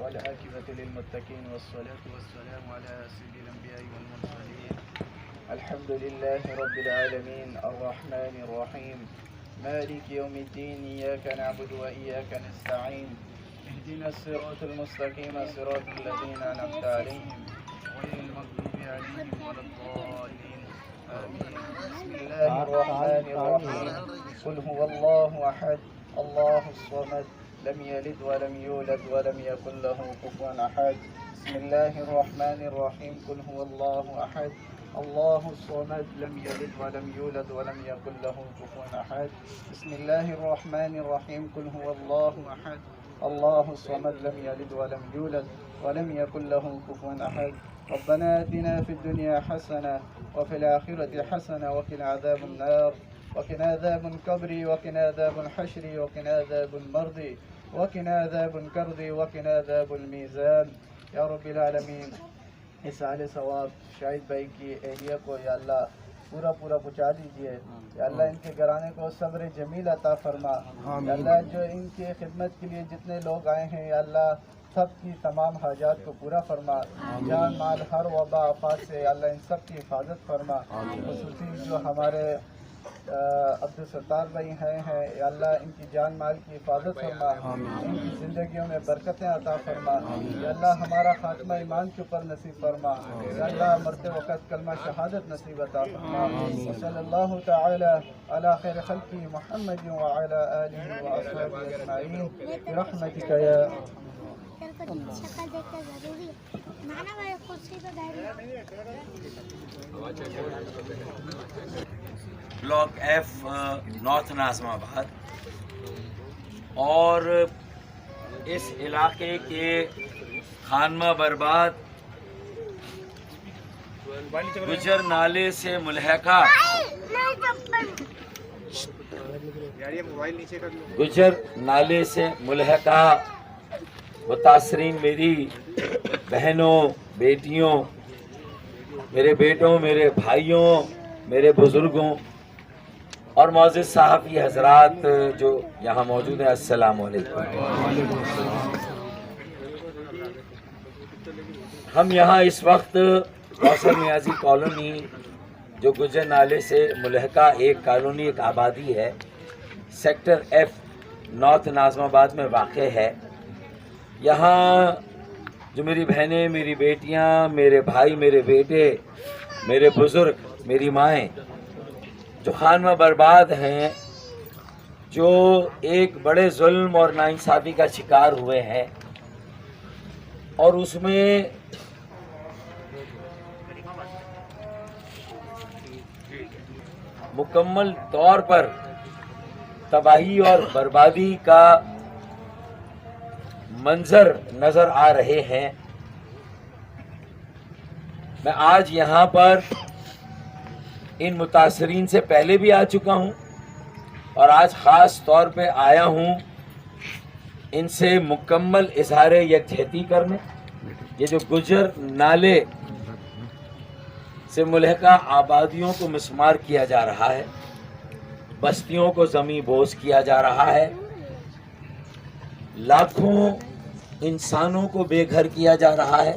والعاقبة للمتقين والصلاة والسلام على سيد الأنبياء والمرسلين الحمد لله رب العالمين الرحمن الرحيم مالك يوم الدين إياك نعبد وإياك نستعين اهدنا الصراط المستقيم صراط الذين أنعمت عليهم غير المغضوب عليهم ولا الضالين آمين بسم الله الرحمن الرحيم قل هو الله أحد الله الصمد لم يلد ولم يولد ولم يكن له كفوا أحد بسم الله الرحمن الرحيم قل هو الله أحد الله الصمد لم يلد ولم يولد ولم يكن له كفوا أحد بسم الله الرحمن الرحيم قل هو الله أحد الله الصمد لم يلد ولم يولد ولم يكن له كفوا أحد ربنا آتنا في الدنيا حسنة وفي الآخرة حسنة وقنا عذاب النار وقنا عذاب القبر وقنا عذاب الحشر وقنا عذاب المرض وقنا عذاب الكرد وقنا عذاب الميزان یا رب العالمین اس سال ثواب شاہد بھائی کی اہلیہ کو یا اللہ پورا پہنچا دیجیے یا اللہ ان کے گھرانے کو صبر جمیل عطا فرما یا اللہ جو ان کی خدمت کے لیے جتنے لوگ آئے ہیں یا اللہ سب کی تمام حاجات کو پورا فرما جان مال ہر وبا آفات سے یا اللہ ان سب کی حفاظت فرما خصوصی جو ہمارے عبدالستار بھائی ہیں یا اللہ ان کی جان مال کی حفاظت فرما ان کی زندگیوں میں برکتیں عطا فرما یا اللہ ہمارا خاتمہ ایمان کے اوپر نصیب فرما یا اللہ مرتے وقت کلمہ شہادت نصیب عطا فرما صلی اللہ تعالی علی خیر خلقی محمد وعلی آلہ واصحابہ اجمعین برحمتک یا شکل دیکھنا ضروری ہے مانا بھائی کرسی پہ بیٹھ بلاک ایف نارتھ ناظم آباد اور اس علاقے کے خانمہ برباد گجر نالے سے ملحقہ متاثرین میری بہنوں بیٹیوں میرے بیٹوں میرے بھائیوں میرے بزرگوں اور معزز صحافی حضرات جو یہاں موجود ہیں السلام علیکم. ہم یہاں اس وقت کوثر نیازی کالونی جو گجر نالے سے ملحقہ ایک کالونی ایک آبادی ہے سیکٹر ایف نارتھ ناظم آباد میں واقع ہے. یہاں جو میری بہنیں میری بیٹیاں میرے بھائی میرے بیٹے میرے بزرگ میری مائیں جو خانمہ برباد ہیں جو ایک بڑے ظلم اور ناانصافی کا شکار ہوئے ہیں اور اس میں مکمل طور پر تباہی اور بربادی کا منظر نظر آ رہے ہیں. میں آج یہاں پر ان متاثرین سے پہلے بھی آ چکا ہوں اور آج خاص طور پہ آیا ہوں ان سے مکمل اظہار یکجہتی کرنے. یہ جو گجر نالے سے ملحقہ آبادیوں کو مسمار کیا جا رہا ہے بستیوں کو زمیں بوس کیا جا رہا ہے لاکھوں انسانوں کو بے گھر کیا جا رہا ہے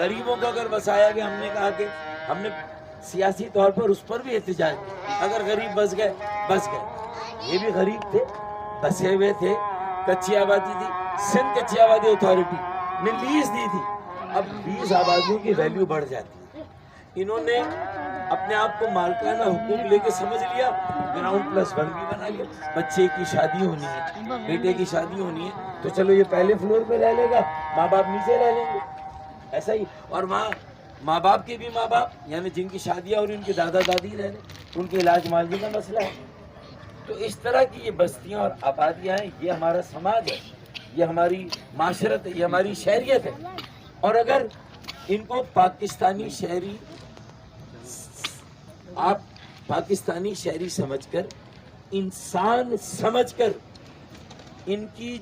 غریبوں کو اگر بسایا گیا، ہم نے کہا کہ ہم نے سیاسی طور پر اس پر بھی احتجاج کیا، اگر غریب بس گئے بس گئے، یہ بھی غریب تھے، بسے ہوئے تھے، کچی آبادی تھی، سندھ کچی آبادی اتھارٹی نے لیز دی تھی، اب 20 آبادیوں کی ویلیو بڑھ جاتی ہے۔ انہوں نے اپنے آپ کو مالکانہ حقوق لے کے سمجھ لیا، گراؤنڈ پلس 1 بھی بنا لیا، بچے کی شادی ہونی ہے، بیٹے کی شادی ہونی ہے تو چلو یہ پہلے فلور پہ رہ لے گا، ماں باپ نیچے رہ لیں گے، ایسا ہی۔ اور ماں باپ کے بھی ماں باپ یعنی جن کی شادیاں اور ان کے دادا دادی رہ رہے، ان کے علاج معالجے کا مسئلہ ہے۔ تو اس طرح کی یہ بستیاں اور آبادیاں ہیں، یہ ہمارا سماج ہے، یہ ہماری معاشرت ہے، یہ ہماری شہریت ہے۔ اور اگر ان کو پاکستانی شہری، آپ پاکستانی شہری سمجھ کر، انسان سمجھ کر، ان کی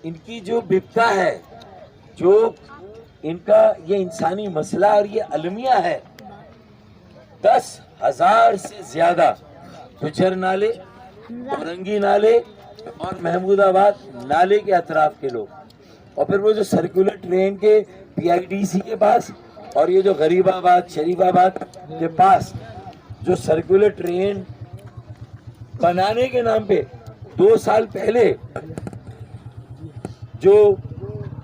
ان کی جو بپتا ہے، جو ان کا یہ انسانی مسئلہ اور یہ المیہ ہے، 10,000 سے زیادہ گجر نالے، اورنگی نالے اور محمود آباد نالے کے اطراف کے لوگ، اور پھر وہ جو سرکولر ٹرین کے PIDC کے پاس اور یہ جو غریب آباد شریف آباد کے پاس جو سرکولر ٹرین بنانے کے نام پہ 2 سال پہلے جو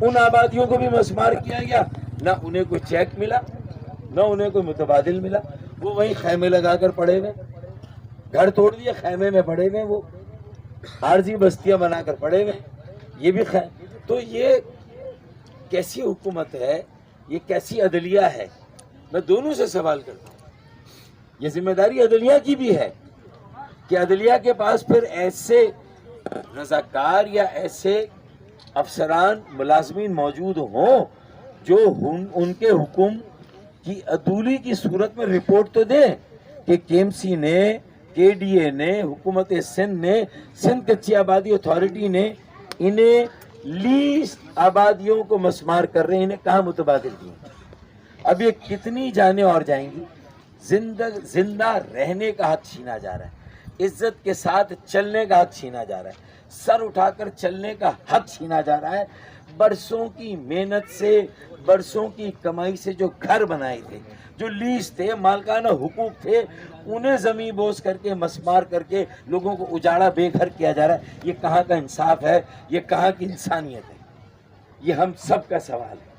ان آبادیوں کو بھی مسمار کیا گیا، نہ انہیں کوئی چیک ملا، نہ انہیں کوئی متبادل ملا، وہ وہیں خیمے لگا کر پڑے ہوئے، گھر توڑ دیا، خیمے میں پڑے ہوئے، وہ عارضی بستیاں بنا کر پڑے ہوئے، یہ بھی تو یہ کیسی حکومت ہے، یہ کیسی عدلیہ ہے؟ میں دونوں سے سوال کرتا ہوں، یہ ذمہ داری عدلیہ کی بھی ہے کہ عدلیہ کے پاس پھر ایسے رضاکار یا ایسے افسران ملازمین موجود ہوں جو ان کے حکم کی عدولی کی صورت میں رپورٹ تو دیں کہ KMC نے، KDA نے، حکومت سندھ نے، سندھ کچی آبادی اتھارٹی نے انہیں لیسٹ آبادیوں کو مسمار کر رہے ہیں، انہیں کہاں متبادل دیے۔ اب یہ کتنی جانیں اور جائیں گی؟ زندہ رہنے کا حق چھینا جا رہا ہے، عزت کے ساتھ چلنے کا حق چھینا جا رہا ہے، سر اٹھا کر چلنے کا حق چھینا جا رہا ہے۔ برسوں کی محنت سے، برسوں کی کمائی سے جو گھر بنائے تھے، جو لیز تھے، مالکانہ حقوق تھے، انہیں زمین بوس کر کے، مسمار کر کے لوگوں کو اجاڑا بے گھر کیا جا رہا ہے۔ یہ کہاں کا انصاف ہے؟ یہ کہاں کی انسانیت ہے؟ یہ ہم سب کا سوال ہے۔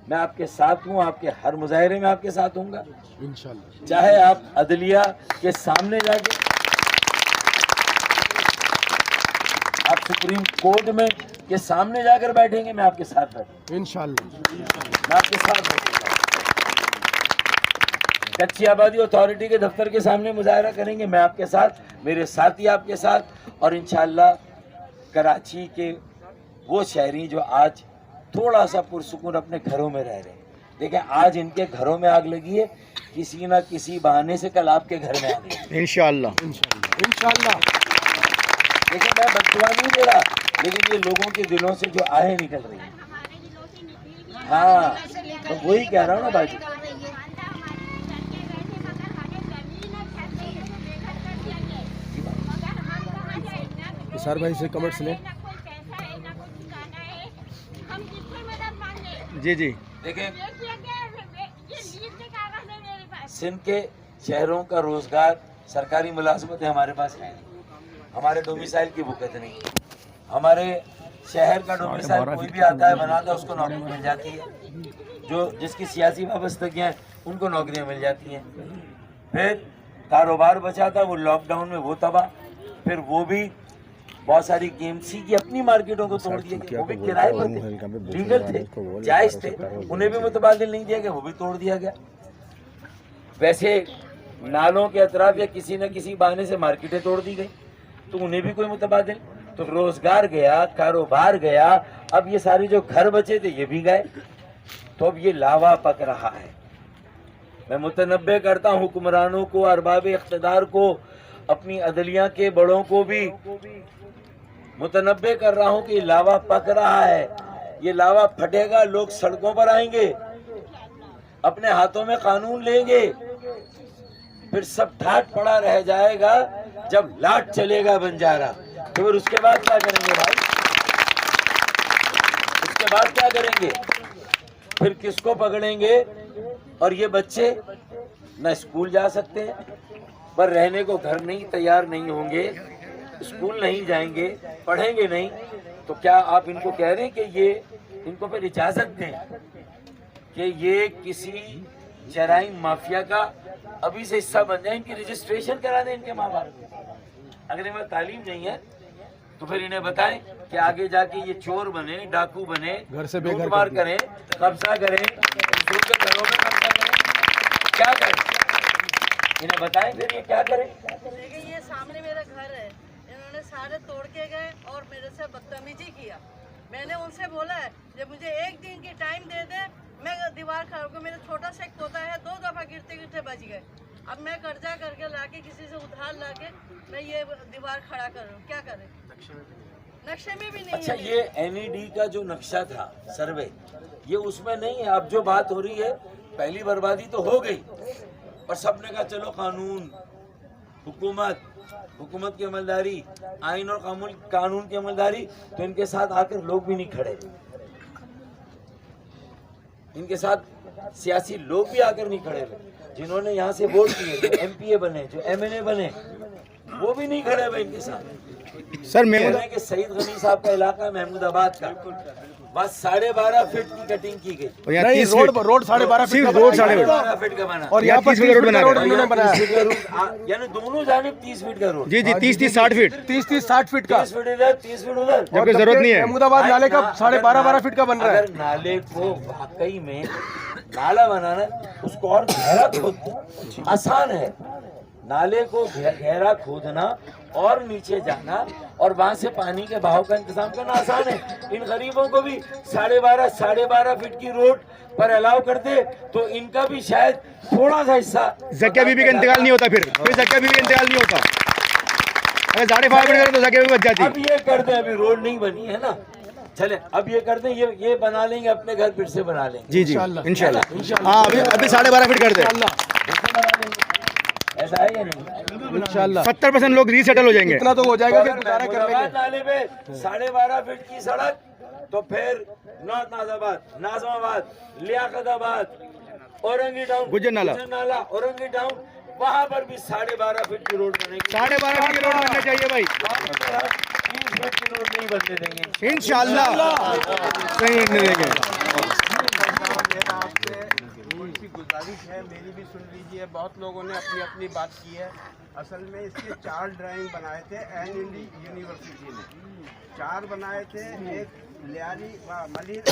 میں آپ کے ساتھ ہوں، آپ کے ہر مظاہرے میں آپ کے ساتھ ہوں گا انشاءاللہ، چاہے آپ عدلیہ کے سامنے جا کے، آپ سپریم کورٹ میں کے سامنے جا کر بیٹھیں گے، میں آپ کے ساتھ بیٹھوں انشاءاللہ، میں آپ کے ساتھ بیٹھوں گا۔ کچی آبادی اتھارٹی کے دفتر کے سامنے مظاہرہ کریں گے، میں آپ کے ساتھ، میرے ساتھی آپ کے ساتھ، اور انشاءاللہ کراچی کے وہ شہری جو آج تھوڑا سا پرسکون اپنے گھروں میں رہ رہے ہیں، دیکھیں آج ان کے گھروں میں آگ لگی ہے، کسی نہ کسی بہانے سے کل آپ کے گھر میں آگ لگی انشاءاللہ انشاءاللہ۔ لیکن میں بددعا نہیں دے رہا، لیکن یہ لوگوں کے دلوں سے جو آہیں نکل رہی ہیں، ہاں تو وہی کہہ رہا ہوں نا باجی۔ سر بھائی سے کمنٹس لیں۔ جی جی دیکھیں سندھ کے شہروں کا روزگار، سرکاری ملازمت ہمارے پاس ہے نہیں، ہمارے ڈومیسائل کی بکت نہیں، ہمارے شہر کا ڈومیسائل کوئی بھی آتا ہے بناتا ہے، اس کو نوکری مل جاتی ہے، جس کی سیاسی وابستگیاں ہیں ان کو نوکریاں مل جاتی ہیں۔ پھر کاروبار بچا تھا وہ لاک ڈاؤن میں وہ تباہ، پھر وہ بھی بہت ساری KMC کی اپنی مارکیٹوں کو توڑ دیا گیا، وہ بھی کرائے پر تھے، لیگل تھے، جائز تھے، انہیں بھی متبادل نہیں دیا گیا، وہ بھی توڑ دیا گیا۔ ویسے نالوں کے اطراف یا کسی نہ کسی بہانے سے مارکیٹیں توڑ دی گئی تو انہیں بھی کوئی متبادل، تو روزگار گیا، کاروبار گیا، اب یہ سارے جو گھر بچے تھے یہ بھی گئے، تو اب یہ لاوا پک رہا ہے۔ میں متنبہ کرتا ہوں حکمرانوں کو، ارباب اقتدار کو، اپنی عدلیہ کے بڑوں کو بھی متنبہ کر رہا ہوں کہ یہ لاوا پک رہا ہے، یہ لاوا پھٹے گا، لوگ سڑکوں پر آئیں گے، اپنے ہاتھوں میں قانون لیں گے، پھر سب ڈھاٹ پڑا رہ جائے گا، جب لاٹ چلے گا بنجارا تو پھر اس کے بعد کیا کریں گے بھائی؟ بعد کیا کریں گے؟ پھر کس کو پکڑیں گے؟ اور یہ بچے نہ اسکول جا سکتے ہیں، پر رہنے کو گھر نہیں تیار نہیں ہوں گے، اسکول نہیں جائیں گے، پڑھیں گے نہیں، تو کیا آپ ان کو کہہ رہے ہیں کہ یہ ان کو پھر اجازت دیں کہ یہ کسی جرائم مافیا کا ابھی سے حصہ بن جائیں؟ ان کی رجسٹریشن کرا دیں ان کے ماں باپ۔ اگر ان میں تعلیم نہیں ہے تو پھر انہیں بتائیں کہ آگے جا کے یہ چور بنے، ڈاکو بنے، لوٹ مار کریں، قبضہ کریں، دوسروں کے گھروں میں قبضہ کریں، کیا کریں؟ انہیں بتائیں پھر یہ کیا کریں؟ لیکن یہ سامنے میرا گھر ہے، انہوں نے سارے توڑ کے گئے اور میرے سے بدتمیزی کیا۔ میں نے ان سے بولا ہے جب مجھے ایک دن کی ٹائم دے دیں میں دیوار کھڑا ہوں، میرا چھوٹا سا ایک پوتا ہے 2 دفعہ گرتے گرتے بچ گئے، اب میں قرضہ کر کے لا کے کسی سے ادھار لا کے میں یہ دیوار کھڑا کر رہا ہوں، کیا کریں؟ نقشے میں بھی نہیں اچھا، ہے۔ یہ NED کا جو نقشہ تھا سروے، یہ اس میں نہیں ہے۔ اب جو بات ہو رہی ہے، پہلی بربادی تو ہو گئی اور سب نے کہا چلو قانون، حکومت کی عملداری، آئین اور قانون کی عملداری، تو ان کے ساتھ آ کر لوگ بھی نہیں کھڑے، ان کے ساتھ سیاسی لوگ بھی آ کر نہیں کھڑے ہوئے، جنہوں نے یہاں سے ووٹ دیے، جو MPA بنے، جو MNA بنے، وہ بھی نہیں کھڑے ہوئے ان کے ساتھ۔ سر کہ سعید غنی صاحب کا علاقہ محمود آباد کا بس 12.5 فٹ کی کٹنگ کی گئی، روڈ 12.5 فٹ کا، روڈ 12.5 فٹ کا بنا، اور یہاں پر 30 فٹ کا روڈ انہوں نے بنایا، یعنی دونوں جانب 30 فٹ کا روڈ، جی 30-60 فٹ، 30-60 فٹ کا، 30 فٹ ادھر 30 فٹ ادھر، جبکہ ضرورت نہیں ہے۔ محمود آباد نالے کا 12.5 فٹ کا بن رہا ہے۔ اگر نالے کو واقعی میں نالا بنانا، اس کو اور گہرا کھودنا آسان ہے، نالے کو گہرا کھودنا اور نیچے جانا اور وہاں سے پانی کے بہاؤ کا انتظام کرنا آسان ہے۔ ان غریبوں کو بھی 12.5 فٹ کی روڈ پر الاؤ کر دے تو ان کا بھی شاید تھوڑا سا حصہ، زکیہ بی بی کا انتقال نہیں ہوتا، پھر کوئی زکیہ بی بی کا انتقال نہیں ہوتا، اگر 5.5 فٹ کرے تو زکیہ بی بی بچ جاتی۔ اب یہ کر دیں، ابھی روڈ نہیں بنی ہے نا، چلیں اب یہ کر دیں، یہ بنا لیں گے اپنے گھر، پھر سے بنا لیں گے جی انشاءاللہ، ہاں ابھی 12.5 فٹ کر دیں، ایسا ہے یا نہیں؟ انشاءاللہ 70% لوگ ری سیٹل ہو جائیں گے۔ اتنا تو ہو جائے گا کہ گزارا کر لیں گے۔ نالے پہ 12.5 فٹ کی سڑک، تو پھر نارتھ ناز آباد، ناظم آباد، لیاقت آباد، اورنگی ٹاؤن، گجر نالہ، اورنگی ٹاؤن، وہاں پر بھی 12.5 فٹ کی روڈ بنے گی۔ 12.5 فٹ کی روڈ بننا چاہیے بھائی، 30 فٹ کی روڈ نہیں بننے دیں گے انشاءاللہ صحیح بننے دیں گے۔ تھوڑی سی گزارش ہے، میری بھی سن لیجیے، بہت لوگوں نے اپنی اپنی بات کی ہے۔ اصل میں اس کے 4 ڈرائنگ بنائے تھے NED یونیورسٹی نے، 4 بنائے تھے، ایک لیاری ملیر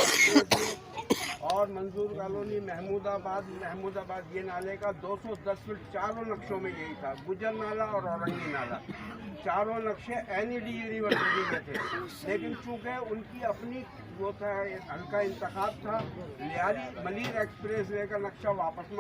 اور منظور کالونی محمود آباد یہ نالے کا 210 فٹ، چاروں نقشوں میں یہی تھا، گجر نالہ اور اورنگی نالہ، چاروں نقشے NED یونیورسٹی میں تھے، لیکن چونکہ ان کی اپنی وہ تھا، ہلکا انتخاب تھا، لیاری ملیر ایکسپریس وے کا نقشہ واپس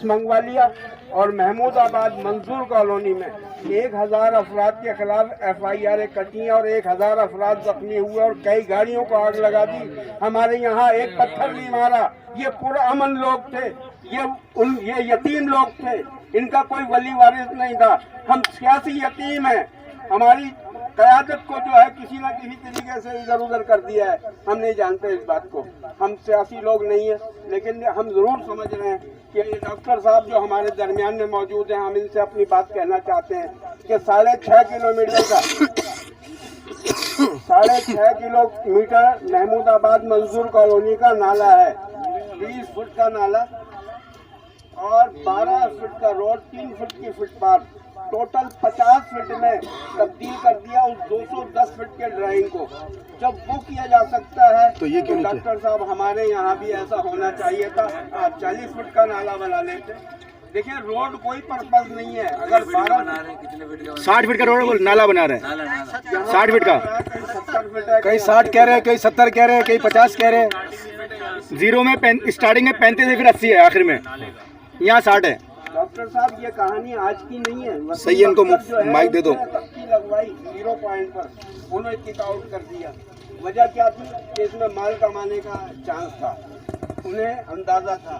منگوا لیا اور محمود آباد منظور کالونی میں 1000 افراد کے خلاف FIR کٹی اور 1000 افراد زخمی ہوئے اور کئی گاڑیوں کو آگ لگا دی۔ ہمارے یہاں ایک پتھر نہیں مارا، یہ پرامن لوگ تھے، یہ یتیم لوگ تھے، ان کا کوئی ولی وارث نہیں تھا، ہم سیاسی یتیم ہیں، ہماری قیادت کو جو ہے کسی نہ کسی طریقے سے ادھر ادھر کر دیا ہے، ہم نہیں جانتے اس بات کو، ہم سیاسی لوگ نہیں ہیں، لیکن ہم ضرور سمجھ رہے ہیں کہ یہ ڈاکٹر صاحب جو ہمارے درمیان میں موجود ہیں، ہم ان سے اپنی بات کہنا چاہتے ہیں کہ 6.5 کلومیٹر کا 6.5 کلومیٹر محمود آباد منظور کالونی کا نالا ہے، 20 فٹ کا نالا اور 12 فٹ کا روڈ، 3 فٹ کی فٹ پاتھ، ٹوٹل 50 فٹ میں تبدیل کر دیا اس 210 فٹ کے ڈرائنگ کو۔ جب وہ کیا جا سکتا ہے تو یہ کیوں ڈاکٹر صاحب ہمارے یہاں بھی ایسا ہونا چاہیے تھا، 40 فٹ کا نالا بنا لیتے۔ دیکھیں روڈ کوئی پرپز نہیں ہے، اگر 60 فٹ کا روڈ نالا بنا رہے ہیں، 60 فٹ کا، 70 فٹ ہے، کئی 60 کہہ رہے ہیں، کئی 70 کہہ رہے ہیں، کئی 50 کہہ رہے ہیں، زیرو میں اسٹارٹنگ میں 35 ہے، پھر 80 ہے، آخر میں یہاں 60 ہے۔ ڈاکٹر صاحب یہ کہانی آج کی نہیں ہے، صحیح ہے، ان کو مائک دے دو۔ تبدیل لگوائی 0 پوائنٹ پر، انہوں نے کک آؤٹ کر دیا۔ وجہ کیا تھی کہ اس میں مال کمانے کا چانس تھا، انہیں اندازہ تھا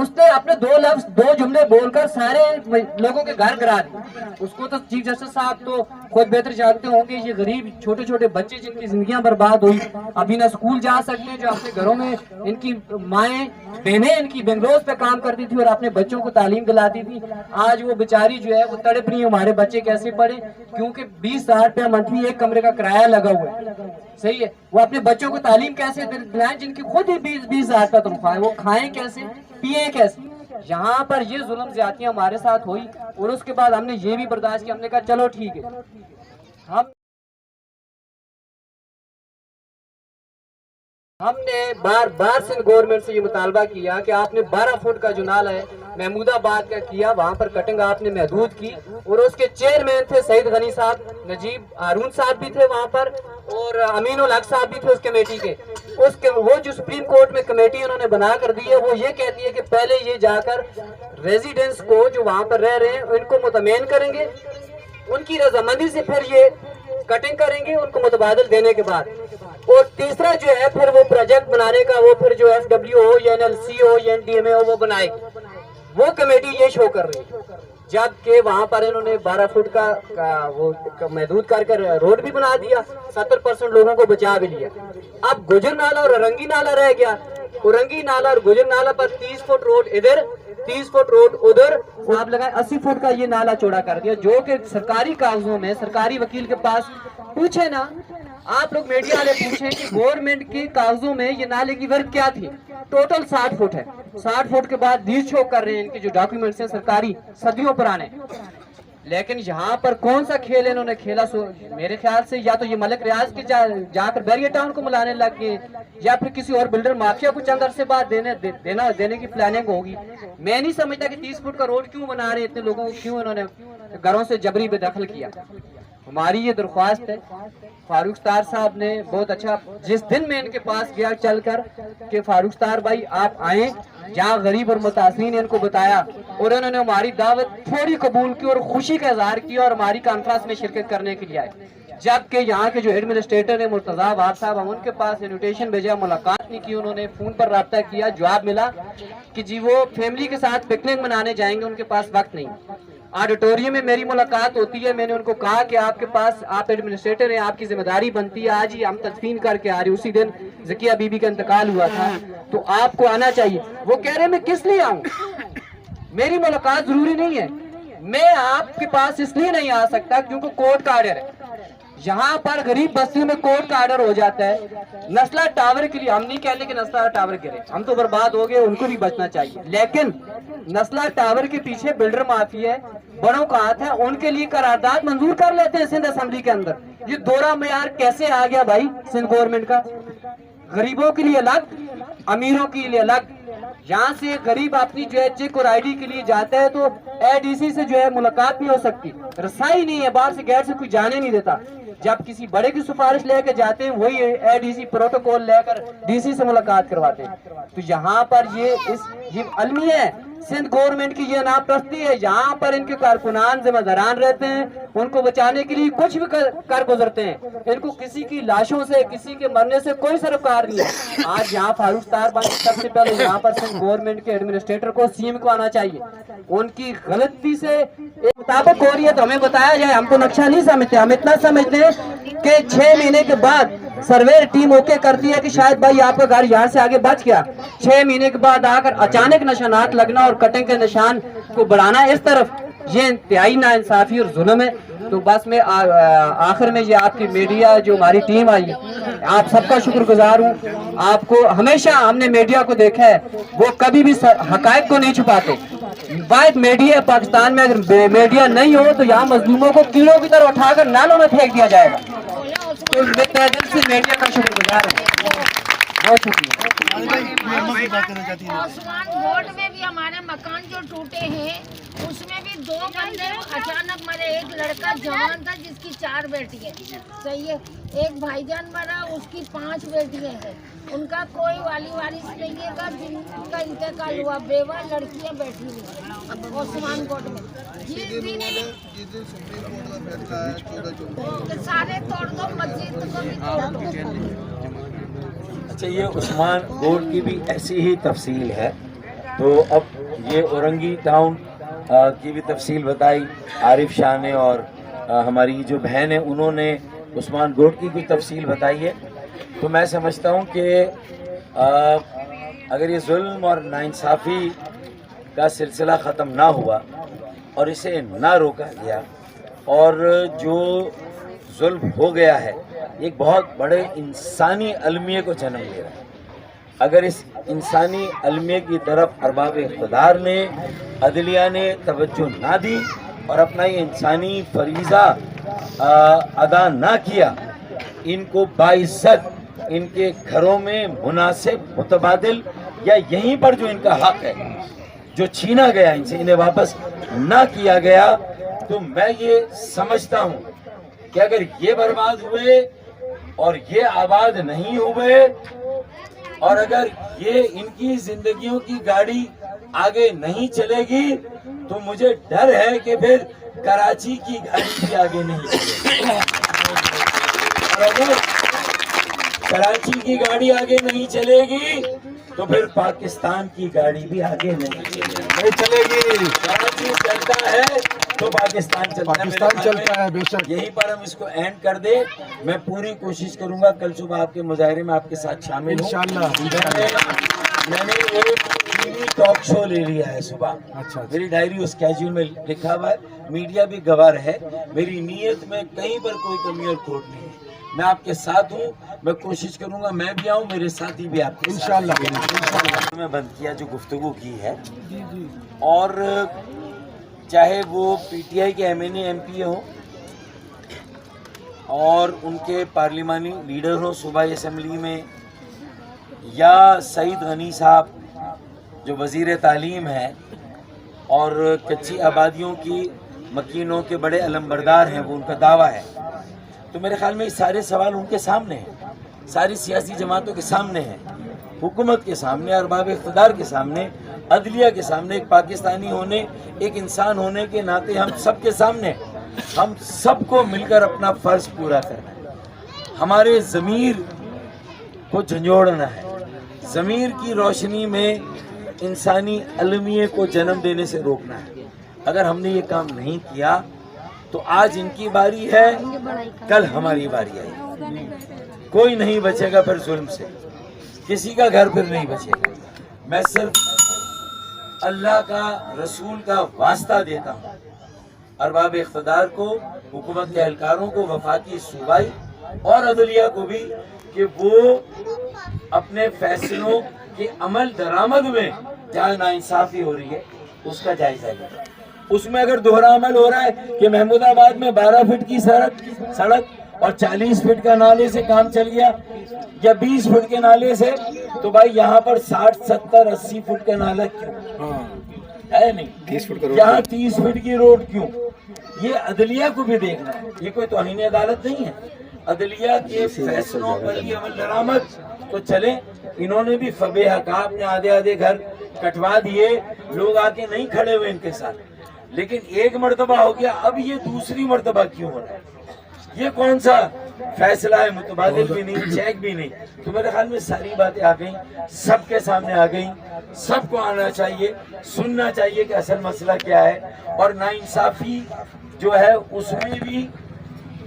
اس نے اپنے دو جملے بول کر سارے لوگوں کے گھر گرا دی. اس کو تو چیف جسٹس صاحب تو خود بہتر جانتے ہوں گے. یہ غریب چھوٹے چھوٹے بچے جن کی زندگیاں برباد ہوئی, ابھی نہ اسکول جا سکتے ہیں, جو اپنے گھروں میں ان کی مائیں بہنیں ان کی بنگلوز پہ کام کرتی تھی اور اپنے بچوں کو تعلیم دلاتی تھی, آج وہ بیچاری جو ہے وہ تڑپ رہی ہے ہمارے بچے کیسے پڑھیں, کیونکہ 20,000 روپیہ منتھلی ایک کمرے کا کرایہ لگا ہوا ہے. صحیح ہے, وہ اپنے بچوں کو تعلیم کیسے دلائیں جن کی خود ہی 20,000 کا تنخواہ ہے, وہ کھائیں کیسے پیئیں کیسے. یہاں پر یہ ظلم زیادتیاں ہمارے ساتھ ہوئی اور اس کے بعد ہم نے یہ بھی برداشت کیا. ہم نے کہا چلو ٹھیک ہے, ہم نے بار بار سندھ گورنمنٹ سے یہ مطالبہ کیا کہ آپ نے 12 فٹ کا جو نالا ہے محمود آباد کا کیا, وہاں پر کٹنگ آپ نے محدود کی, اور اس کے چیئرمین تھے سعید غنی صاحب, نجیب ہارون صاحب بھی تھے وہاں پر, اور امین الحق صاحب بھی تھے اس کمیٹی کے. وہ جو سپریم کورٹ میں کمیٹی انہوں نے بنا کر دی ہے, وہ یہ کہتی ہے کہ پہلے یہ جا کر ریزیڈنٹس کو جو وہاں پر رہ رہے ہیں ان کو مطمئن کریں گے, ان کی رضامندی سے پھر یہ کٹنگ کریں گے ان کو متبادل دینے کے بعد. اور تیسرا جو ہے پھر وہ پروجیکٹ بنانے کا, وہ پھر جو FW ہو یا NLC ہو یا NDMA ہو وہ بنائے, وہ کمیٹی یہ شو کر رہی ہے. جبکہ وہاں پر انہوں نے 12 فٹ کا وہ محدود کر کر روڈ بھی بنا دیا, 70% لوگوں کو بچا بھی لیا. اب گجر نالا اور رنگی نالا رہ گیا, رنگی نالا اور گجر نالا پر 30 فٹ روڈ ادھر 30 فٹ روڈ ادھر, آپ لگائیں 80 فٹ کا یہ نالا چوڑا کر دیا, جو کہ سرکاری کاغذوں میں سرکاری وکیل کے پاس پوچھے نا, آپ لوگ میڈیا والے پوچھیں کہ گورنمنٹ کے کاغذوں میں یہ نالے کی ورک کیا تھی, ٹوٹل 60 فٹ ہے. 60 فٹ کے بعد ڈیز شو کر رہے ہیں ان کے جو ڈاکیومنٹس ہیں سرکاری صدیوں پرانے. لیکن یہاں پر کون سا کھیل انہوں نے کھیلا, میرے خیال سے یا تو یہ ملک ریاض کے جا کر بیریئر ٹاؤن کو ملانے لگ گئے, یا پھر کسی اور بلڈر مافیا کو چند عرصے بعد دینے کی پلاننگ ہوگی. میں نہیں سمجھتا کہ 30 فٹ کا روڈ کیوں بنا رہے اتنے لوگوں کو, کیوں انہوں نے گھروں سے جبری بے دخل کیا. ہماری یہ درخواست ہے, فاروق ستار صاحب نے بہت اچھا, جس دن میں ان کے پاس گیا چل کر کہ فاروق ستار بھائی آپ آئیں, جہاں غریب اور متاثرین نے ان کو بتایا اور انہوں نے ہماری دعوت تھوڑی قبول کی اور خوشی کا اظہار کیا اور ہماری کانفرنس میں شرکت کرنے کے لیے آئے. جبکہ یہاں کے جو ایڈمنسٹریٹر ہیں مرتضیٰ واب صاحب, ہم ان کے پاس انویٹیشن بھیجا, ملاقات نہیں کی, انہوں نے فون پر رابطہ کیا, جواب ملا کہ جی وہ فیملی کے ساتھ پکنک منانے جائیں گے, ان کے پاس وقت نہیں. آڈیٹوریم میں میری ملاقات ہوتی ہے, میں نے ان کو کہا کہ آپ کے پاس آپ ایڈمنسٹریٹر ہیں, آپ کی ذمہ داری بنتی ہے, آج ہی ہم تدفین کر کے آ رہے, اسی دن ذکیہ بی بی کا انتقال ہوا تھا, تو آپ کو آنا چاہیے. وہ کہہ رہے میں کس لیے آؤں, میری ملاقات ضروری نہیں ہے, میں آپ کے پاس اس لیے نہیں آ سکتا کیونکہ کورٹ کا آرڈر ہے. یہاں پر غریب بستیوں میں کورٹ کا آرڈر ہو جاتا ہے. نسلہ ٹاور کے لیے ہم نہیں کہتے کہ نسلہ ٹاور گرے, ہم تو برباد ہو گئے, ان کو بھی بچنا چاہیے, لیکن نسلہ ٹاور کے پیچھے بلڈر مافیا ہے, بڑوں کا ہاتھ ہے, ان کے لیے قرارداد منظور کر لیتے ہیں سندھ اسمبلی کے اندر. یہ دورہ معیار کیسے آ گیا بھائی سندھ گورنمنٹ کا, غریبوں کے لیے الگ, امیروں کے لیے الگ. یہاں سے غریب اپنی جو ہے چیک اور آئی ڈی کے لیے جاتا ہے تو ADC سے جو ہے ملاقات نہیں ہو سکتی, رسائی نہیں ہے, باہر سے گیٹ سے کوئی جانے نہیں دیتا. جب کسی بڑے کی سفارش لے کے جاتے ہیں وہی ADC پروٹوکول لے کر DC سے ملاقات کرواتے ہیں. تو یہاں پر یہ المیہ ہے, سندھ گورنمنٹ کی یہ ناپرستی ہے. یہاں پر ان کے کارکنان ذمہ داران رہتے ہیں, ان کو بچانے کے لیے کچھ بھی کر گزرتے ہیں, ان کو کسی کی لاشوں سے کسی کے مرنے سے کوئی سروکار نہیں ہے. آج یہاں فاروق ستار بھائی سب سے پہلے یہاں پر سندھ گورنمنٹ کے ایڈمنسٹریٹر کو CM کو آنا چاہیے. ان کی غلطی سے مطابق ہو رہی ہے تو ہمیں بتایا جائے, ہم تو نقشہ نہیں سمجھتے, ہم اتنا سمجھتے ہیں کہ 6 مہینے کے بعد سروے ٹیم اوکے کرتی ہے کہ شاید بھائی آپ کا گھر یہاں سے آگے بچ گیا, 6 مہینے کے بعد آ کر اچانک نشانات لگنا اور کٹنگ کے نشان کو بڑھانا اس طرف, یہ انتہائی ناانصافی اور ظلم ہے. تو بس میں آخر میں یہ آپ کی میڈیا جو ہماری ٹیم آئی, آپ سب کا شکر گزار ہوں. آپ کو ہمیشہ ہم نے میڈیا کو دیکھا ہے, وہ کبھی بھی حقائق کو نہیں چھپاتے. واحد میڈیا پاکستان میں اگر میڈیا نہیں ہو تو یہاں مظلوموں کو کیڑوں کی طرح اٹھا کر نالوں میں پھینک دیا جائے گا. تو میں دل سے میڈیا کا شکر گزار ہوں, بہت شکریہ. عثمان بورڈ میں بھی ہمارے مکان جو ٹوٹے ہیں اس میں بھی 2 بندے اچانک مرے. ایک لڑکا جوان تھا جس کی 4 بیٹیاں, صحیح ہے, ایک بھائی جان مرا اس کی 5 بیٹیاں ہیں, ان کا کوئی والی وارث نہیں ہے, جن کا انتقال ہوا, بیوہ لڑکیاں بیٹھی ہوئی عثمان بورڈ میں. سارے توڑ دو, مسجد کو بھی توڑ دو. اچھا, یہ عثمان گوڈ کی بھی ایسی ہی تفصیل ہے تو اب یہ اورنگی ٹاؤن کی بھی تفصیل بتائی عارف شاہ نے، اور ہماری جو بہن ہے انہوں نے عثمان گوٹ کی کوئی تفصیل بتائی ہے. تو میں سمجھتا ہوں کہ اگر یہ ظلم اور ناانصافی کا سلسلہ ختم نہ ہوا اور اسے نہ روکا گیا، اور جو ظلم ہو گیا ہے ایک بہت بڑے انسانی المیے کو جنم دے رہا ہے. اگر اس انسانی المیے کی طرف ارباب اقتدار نے، عدلیہ نے توجہ نہ دی اور اپنا یہ انسانی فریضہ ادا نہ کیا، ان کو باعزت ان کے گھروں میں مناسب متبادل یا یہیں پر جو ان کا حق ہے جو چھینا گیا ان سے، انہیں واپس نہ کیا گیا، تو میں یہ سمجھتا ہوں کہ اگر یہ برباد ہوئے اور یہ آباد نہیں ہوئے، اور اگر یہ ان کی زندگیوں کی گاڑی آگے نہیں چلے گی، تو مجھے ڈر ہے کہ پھر کراچی کی گاڑی بھی آگے نہیں چلے گی. اور اگر کراچی کی گاڑی آگے نہیں چلے گی تو پھر پاکستان کی گاڑی بھی آگے نہیں چلے گی. کراچی چلتا ہے تو پاکستان چلتا ہے. بے شک یہیں پر ہم اس کو اینڈ کر دیں. میں پوری کوشش کروں گا کل صبح آپ کے مظاہرے میں آپ کے ساتھ شامل ہوں انشاءاللہ. میں نے ایک ٹی وی ٹاک شو لے لیا ہے صبح. میری ڈائری اس کیجول میں لکھا ہوا ہے، میڈیا بھی گواہ ہے. میری نیت میں کہیں پر کوئی کمی اور کھوٹ نہیں ہے. میں آپ کے ساتھ ہوں. میں کوشش کروں گا میں بھی آؤں، میرے ساتھی بھی آپ کے انشاءاللہ. میں بند کیا جو گفتگو کی ہے، اور چاہے وہ پی ٹی آئی کے M N A M P ہوں اور ان کے پارلیمانی لیڈر ہوں صوبائی اسمبلی میں، یا سعید غنی صاحب جو وزیر تعلیم ہے اور کچی آبادیوں کی مکینوں کے بڑے علمبردار ہیں، وہ ان کا دعویٰ ہے. تو میرے خیال میں یہ سارے سوال ان کے سامنے ہیں، ساری سیاسی جماعتوں کے سامنے ہیں، حکومت کے سامنے، ارباب اقتدار کے سامنے، عدلیہ کے سامنے، ایک پاکستانی ہونے، ایک انسان ہونے کے ناطے ہم سب کے سامنے. ہم سب کو مل کر اپنا فرض پورا کرنا ہے. ہمارے ضمیر کو جھنجھوڑنا ہے، ضمیر کی روشنی میں انسانی المیے کو جنم دینے سے روکنا ہے. اگر ہم نے یہ کام نہیں کیا تو آج ان کی باری ہے، کل ہماری باری آئے. کوئی نہیں بچے گا پھر ظلم سے، کسی کا گھر پھر نہیں بچے گا. میں صرف اللہ کا، رسول کا واسطہ دیتا ہوں ارباب اقتدار کو، حکومت کے اہلکاروں کو، وفاقی، صوبائی اور عدلیہ کو بھی، کہ وہ اپنے فیصلوں کے عمل درآمد میں جہاں ناانصافی ہو رہی ہے اس کا جائزہ لیں. اس میں اگر دوہرا عمل ہو رہا ہے کہ محمود آباد میں 12 فٹ کی سڑک اور 40 فٹ کا نالے سے کام چل گیا، یا 20 فٹ کے نالے سے، تو بھائی یہاں پر 60 70 80 فٹ کا نالا کیوں ہے نہیں؟ 30 فٹ کا یہاں 30 فٹ کی روڈ کیوں؟ یہ عدلیہ کو بھی دیکھنا ہے. یہ کوئی توہین عدالت نہیں ہے. عدلیہ کے فیصلوں پر یہ عمل درآمد تو چلے. انہوں نے بھی فبے حق اپنے آدھے گھر کٹوا دیے، لوگ آ کے نہیں کھڑے ہوئے ان کے ساتھ، لیکن ایک مرتبہ ہو گیا، اب یہ دوسری مرتبہ کیوں ہو رہا ہے؟ یہ کون سا فیصلہ ہے؟ متبادل بھی نہیں، چیک بھی نہیں. تو میرے خیال میں ساری باتیں آ گئیں، سب کے سامنے آ گئیں. سب کو آنا چاہیے، سننا چاہیے کہ اصل مسئلہ کیا ہے. اور ناانصافی جو ہے اس میں بھی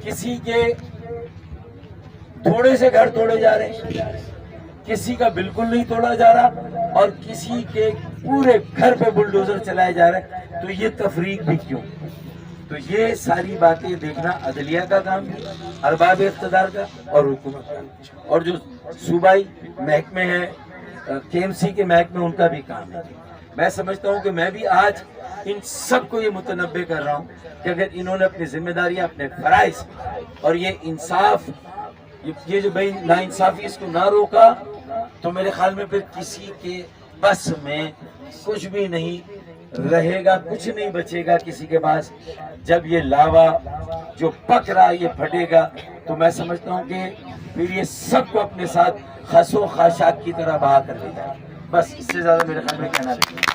کسی کے تھوڑے سے گھر توڑے جا رہے ہیں، کسی کا بالکل نہیں توڑا جا رہا، اور کسی کے پورے گھر پہ بلڈوزر چلائے جا رہے ہیں. تو یہ تفریق بھی کیوں؟ تو یہ ساری باتیں دیکھنا عدلیہ کا کام ہے، ارباب اقتدار کا اور حکومت کا، اور جو صوبائی محکمے ہیں، کے ایم سی کے محکمے، ان کا بھی کام ہے. میں سمجھتا ہوں کہ میں بھی آج ان سب کو یہ متنبع کر رہا ہوں کہ اگر انہوں نے اپنی ذمہ داریاں، اپنے فرائض اور یہ انصاف، یہ جو بھائی ناانصافی اس کو نہ روکا، تو میرے خیال میں پھر کسی کے بس میں کچھ بھی نہیں رہے گا، کچھ نہیں بچے گا کسی کے پاس. جب یہ لاوا جو پک رہا یہ پھٹے گا، تو میں سمجھتا ہوں کہ پھر یہ سب کو اپنے ساتھ خس و خاشاک کی طرح بہا کر لے جائے. بس اس سے زیادہ میرے خیال میں کہنا نہیں.